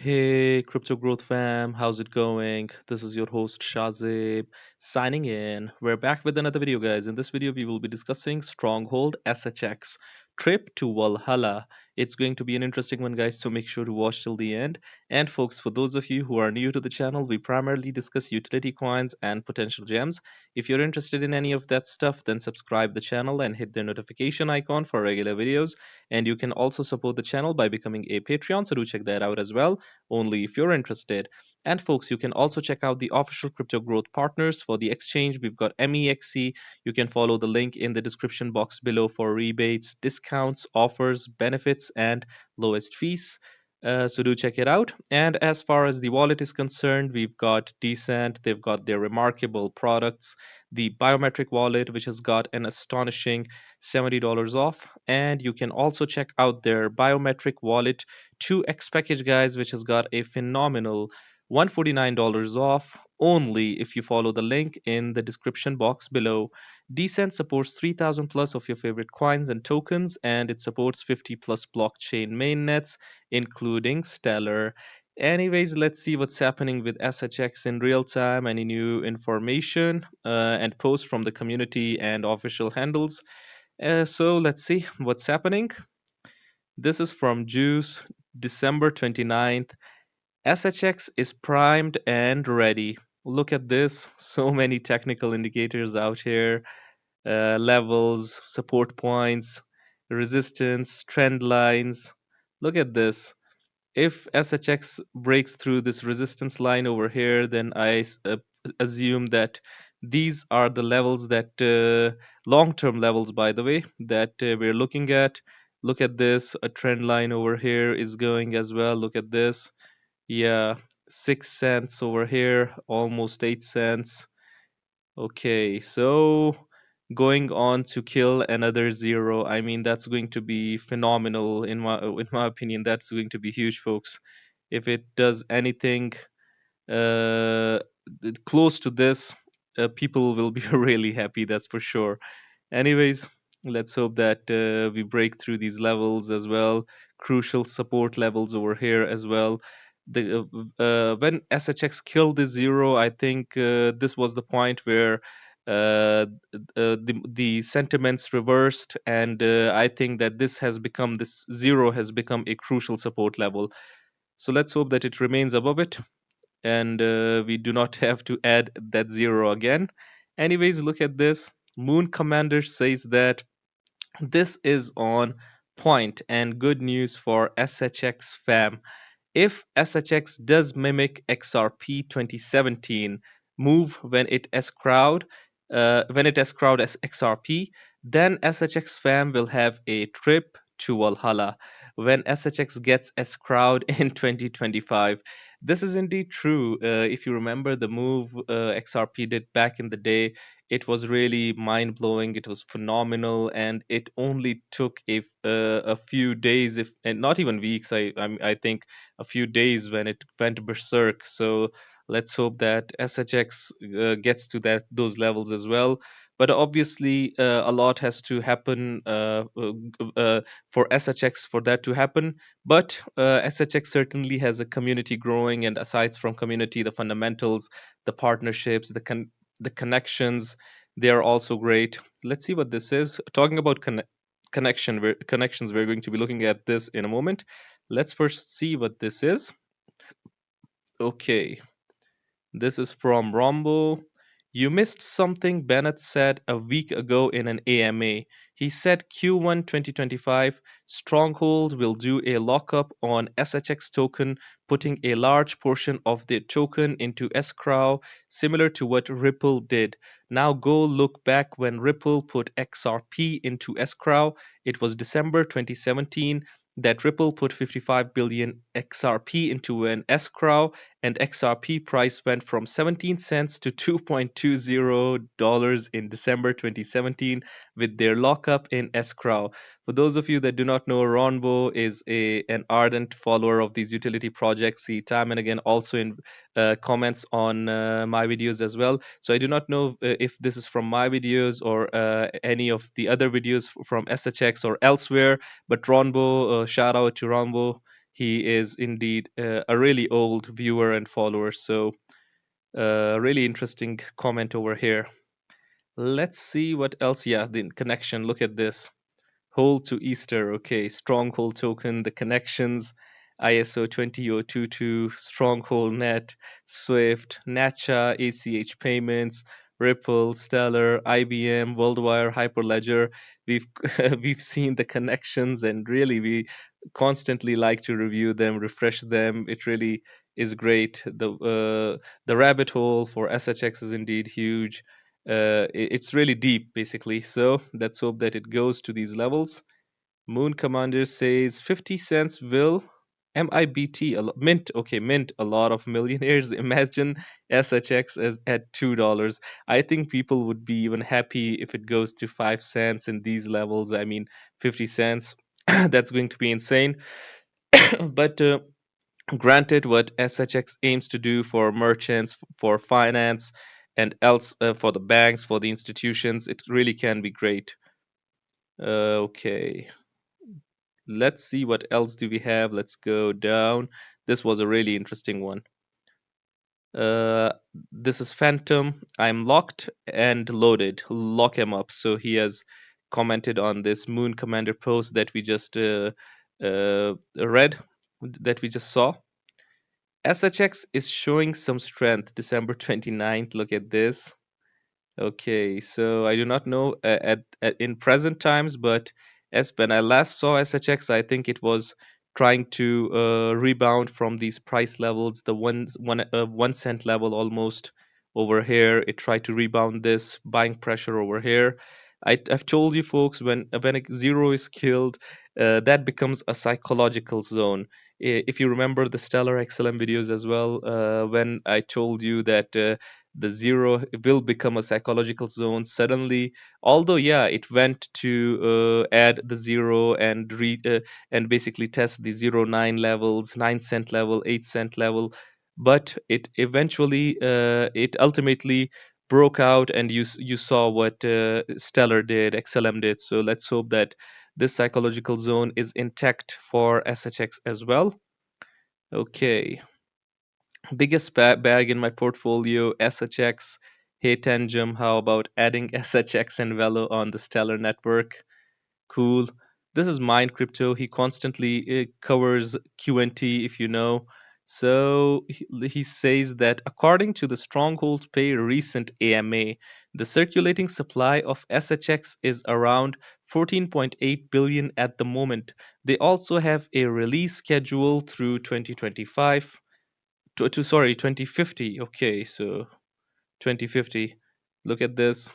Hey, Crypto Growth fam, how's it going? This is your host Shazib signing in. We're back with another video, guys. In this video, we will be discussing Stronghold SHX trip to Valhalla. It's going to be an interesting one, guys, so make sure to watch till the end. And, folks, for those of you who are new to the channel, we primarily discuss utility coins and potential gems. If you're interested in any of that stuff, then subscribe the channel and hit the notification icon for regular videos. And you can also support the channel by becoming a Patreon, so do check that out as well only if you're interested. And folks, you can also check out the official crypto growth partners for the exchange. We've got MEXC. You can follow the link in the description box below for rebates, discounts, offers, benefits, and lowest fees. So do check it out. And as far as the wallet is concerned, we've got Decent. They've got their remarkable products. The biometric wallet, which has got an astonishing $70 off. And you can also check out their biometric wallet 2x package, guys, which has got a phenomenal $149 off only if you follow the link in the description box below. Decent supports 3000 plus of your favorite coins and tokens, and it supports 50 plus blockchain mainnets, including Stellar. Anyways, let's see what's happening with SHX in real time. Any new information and posts from the community and official handles. So let's see what's happening. This is from Juice, December 29th. SHX is primed and ready. Look at this. So many technical indicators out here, levels, support points, resistance, trend lines. Look at this. If SHX breaks through this resistance line over here, then I assume that these are the levels that long-term levels, by the way, that we're looking at. Look at this. A trend line over here is going as well. Look at this. Yeah, 6 cents over here, almost 8 cents. Okay, so going on to kill another zero. I mean, that's going to be phenomenal in my opinion. That's going to be huge, folks. If it does anything uh close to this, people will be really happy, that's for sure. Anyways, let's hope that we break through these levels as well. Crucial support levels over here as well. When SHX killed the zero, I think this was the point where the sentiments reversed, and I think that this zero has become a crucial support level. So let's hope that it remains above it, and we do not have to add that zero again. Anyways, look at this. Moon Commander says that this is on point and good news for SHX fam. If SHX does mimic XRP 2017 move when it escrowed as XRP, then SHX fam will have a trip to Valhalla when SHX gets escrowed in 2025. This is indeed true. If you remember the move XRP did back in the day, it was really mind blowing. It was phenomenal, and it only took a few days, if and not even weeks. I think a few days when it went berserk. So let's hope that SHX gets to those levels as well. But obviously, a lot has to happen for SHX for that to happen. But SHX certainly has a community growing, and aside from community, the fundamentals, the partnerships, the connections, they are also great. Let's see what this is. Talking about connections, we're going to be looking at this in a moment. Let's first see what this is. Okay, this is from Rombo. You missed something Bennett said a week ago in an AMA. He said Q1 2025 Stronghold will do a lockup on SHX token, putting a large portion of the token into escrow, similar to what Ripple did. Now go look back when Ripple put XRP into escrow. It was December 2017 that Ripple put 55 billion XRP into an escrow, and XRP price went from 17 cents to $2.20 in December 2017 with their lockup in escrow. For those of you that do not know, Ronbo is an ardent follower of these utility projects. He time and again also in comments on my videos as well. So I do not know if this is from my videos or any of the other videos from SHX or elsewhere, but Ronbo, shout out to Ronbo. He is indeed a really old viewer and follower. So, really interesting comment over here. Let's see what else. Yeah, the connection. Look at this. Hold to Easter. Okay, Stronghold token, the connections, ISO 20022, Stronghold Net, Swift, Natcha, ACH payments, Ripple, Stellar, IBM, WorldWire, Hyperledger. We've we've seen the connections, and really we constantly like to review them, refresh them. It really is great. The rabbit hole for SHX is indeed huge. It's really deep, basically. So let's hope that it goes to these levels. Moon Commander says 50 cents will MIBT mint. Okay, mint a lot of millionaires. Imagine SHX as at $2. I think people would be even happy if it goes to 5 cents in these levels. I mean, 50 cents. That's going to be insane. But granted, what SHX aims to do for merchants, for finance, and else for the banks, for the institutions, it really can be great. Okay, let's see what else do we have. Let's go down. This was a really interesting one. Uh, this is Phantom. I'm locked and loaded. Lock him up. So he has commented on this Moon Commander post that we just read, that we just saw. SHX is showing some strength. December 29th. Look at this. Okay, so I do not know at in present times, but as when I last saw SHX, I think it was trying to rebound from these price levels, the 1 cent level almost over here. It tried to rebound this buying pressure over here. I've told you folks, when a zero is killed, that becomes a psychological zone. If you remember the Stellar XLM videos as well, when I told you that. The zero will become a psychological zone suddenly, although yeah, it went to add the zero and basically test the 0.9 levels, 9 cent level, 8 cent level, but it ultimately broke out, and you saw what Stellar did, XLM did. So let's hope that this psychological zone is intact for SHX as well. Okay, biggest bag in my portfolio, SHX. Hey Tangem, how about adding SHX and VELO on the Stellar network? Cool. This is Mind Crypto. He constantly covers QNT, if you know. So he says that according to the Stronghold Pay recent AMA, the circulating supply of SHX is around 14.8 billion at the moment. They also have a release schedule through 2025 sorry, 2050. Okay, so 2050. Look at this: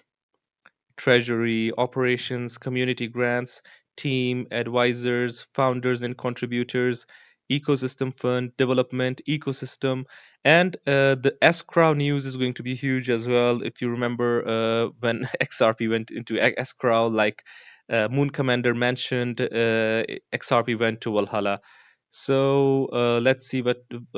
treasury, operations, community grants, team, advisors, founders and contributors, ecosystem fund, development, ecosystem, and the escrow news is going to be huge as well. If you remember when XRP went into escrow, like Moon Commander mentioned, XRP went to Valhalla. So let's see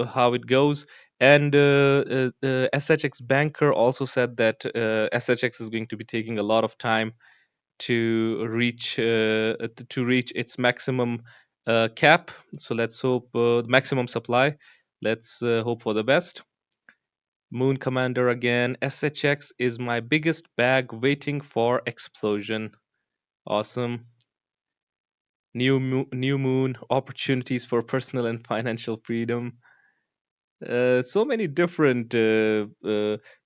how it goes. And SHX banker also said that SHX is going to be taking a lot of time to reach its maximum cap. So let's hope maximum supply. Let's hope for the best. Moon Commander again. SHX is my biggest bag waiting for explosion. Awesome. New moon opportunities for personal and financial freedom. So many different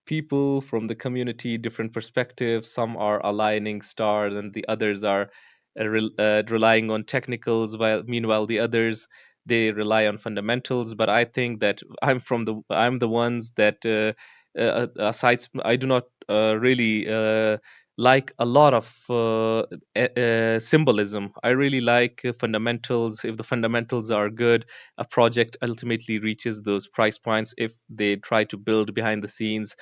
people from the community, different perspectives. Some are aligning stars, and the others are relying on technicals. While meanwhile, the others, they rely on fundamentals. But I think that I'm the ones that aside I do not really like a lot of symbolism. I really like fundamentals. If the fundamentals are good, a project ultimately reaches those price points if they try to build behind the scenes,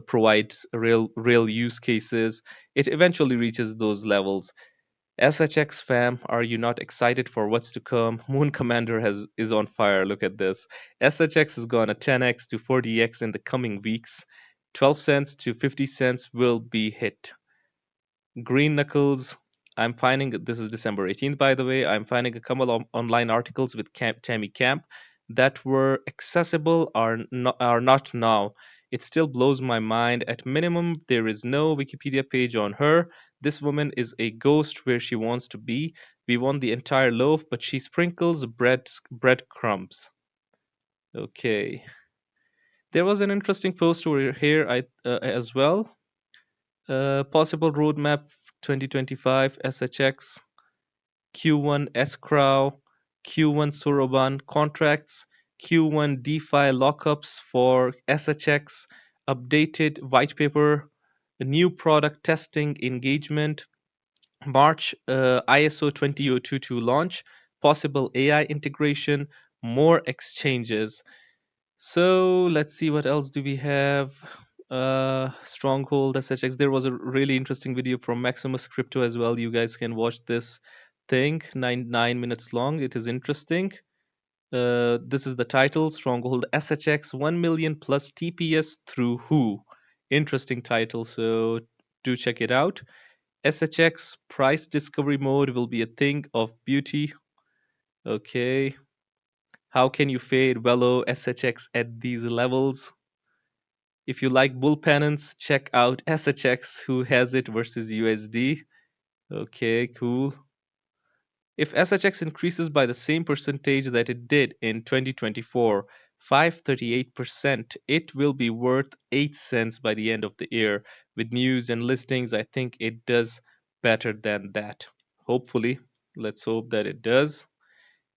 provide real use cases. It eventually reaches those levels. SHX fam, are you not excited for what's to come? Moon Commander is on fire. Look at this. SHX has gone a 10x to 40x in the coming weeks. 12 cents to 50 cents will be hit. Green Knuckles, I'm finding this is December 18th, by the way. I'm finding a couple of online articles with Tammy Camp that were accessible are not now. It still blows my mind. At minimum, there is no Wikipedia page on her. This woman is a ghost where she wants to be. We want the entire loaf, but she sprinkles breadcrumbs. Okay. There was an interesting post over here as well. Possible roadmap 2025 SHX, Q1 escrow, Q1 Soroban contracts, Q1 DeFi lockups for SHX, updated white paper, a new product testing engagement, March ISO 20022 launch, possible AI integration, more exchanges. So let's see what else do we have. Stronghold SHX. There was a really interesting video from Maximus Crypto as well. You guys can watch this thing, 9 minutes long. It is interesting. This is the title: Stronghold SHX 1 million plus TPS through who? Interesting title. So do check it out. SHX price discovery mode will be a thing of beauty. Okay. How can you fade VELO SHX at these levels? If you like bull pennants, check out SHX, who has it versus USD. Okay, cool. If SHX increases by the same percentage that it did in 2024, 538%, it will be worth 8 cents by the end of the year. With news and listings, I think it does better than that. Hopefully, let's hope that it does.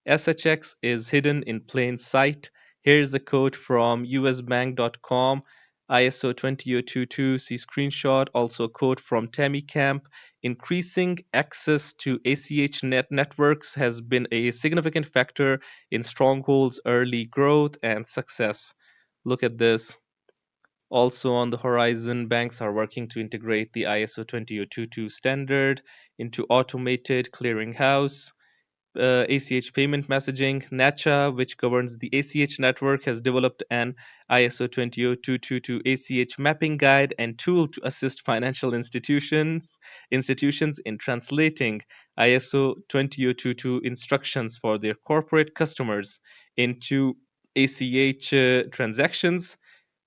SHX is hidden in plain sight. Here's a quote from usbank.com, ISO 20022, see screenshot. Also a quote from Tammy Camp. Increasing access to ACH networks has been a significant factor in Stronghold's early growth and success. Look at this. Also on the horizon, banks are working to integrate the ISO 20022 standard into automated clearinghouse. ACH payment messaging. NACHA, which governs the ACH network, has developed an ISO 20022 ACH mapping guide and tool to assist financial institutions in translating ISO 20022 instructions for their corporate customers into ACH transactions.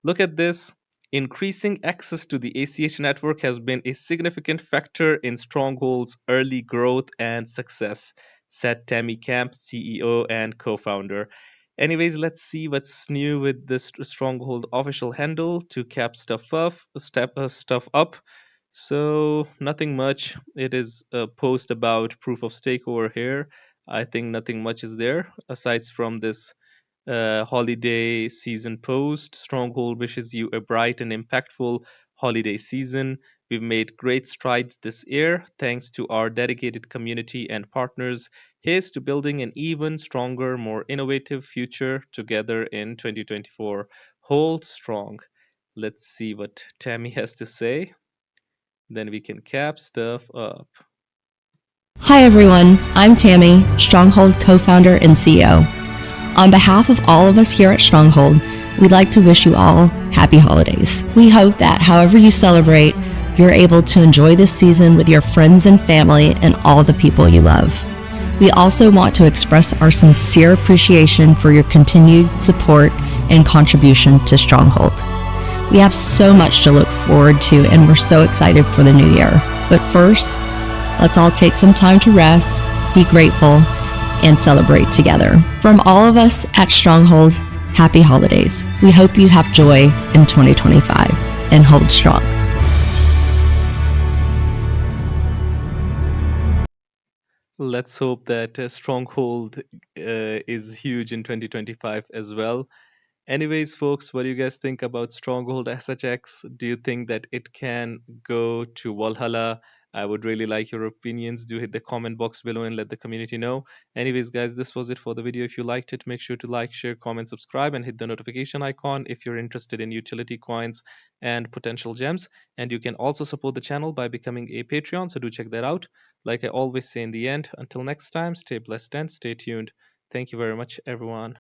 Look at this. Increasing access to the ACH network has been a significant factor in Stronghold's early growth and success, said Tammy Camp, CEO and co founder. Anyways, let's see what's new with this Stronghold official handle to cap stuff up. So, nothing much. It is a post about proof of stake over here. I think nothing much is there aside from this holiday season post. Stronghold wishes you a bright and impactful holiday season. We've made great strides this year thanks to our dedicated community and partners. Here's to building an even stronger, more innovative future together in 2024. Hold strong. Let's see what Tammy has to say. Then we can cap stuff up. Hi everyone, I'm Tammy, Stronghold co-founder and CEO. On behalf of all of us here at Stronghold, we'd like to wish you all happy holidays. We hope that however you celebrate, you're able to enjoy this season with your friends and family and all the people you love. We also want to express our sincere appreciation for your continued support and contribution to Stronghold. We have so much to look forward to and we're so excited for the new year. But first, let's all take some time to rest, be grateful, and celebrate together. From all of us at Stronghold, happy holidays. We hope you have joy in 2025 and hold strong. Let's hope that Stronghold is huge in 2025 as well. Anyways, folks, what do you guys think about Stronghold SHX? Do you think that it can go to Valhalla? I would really like your opinions. Do hit the comment box below and let the community know. Anyways, guys, this was it for the video. If you liked it, make sure to like, share, comment, subscribe, and hit the notification icon if you're interested in utility coins and potential gems. And you can also support the channel by becoming a Patreon, so do check that out. Like I always say in the end, until next time, stay blessed and stay tuned. Thank you very much, everyone.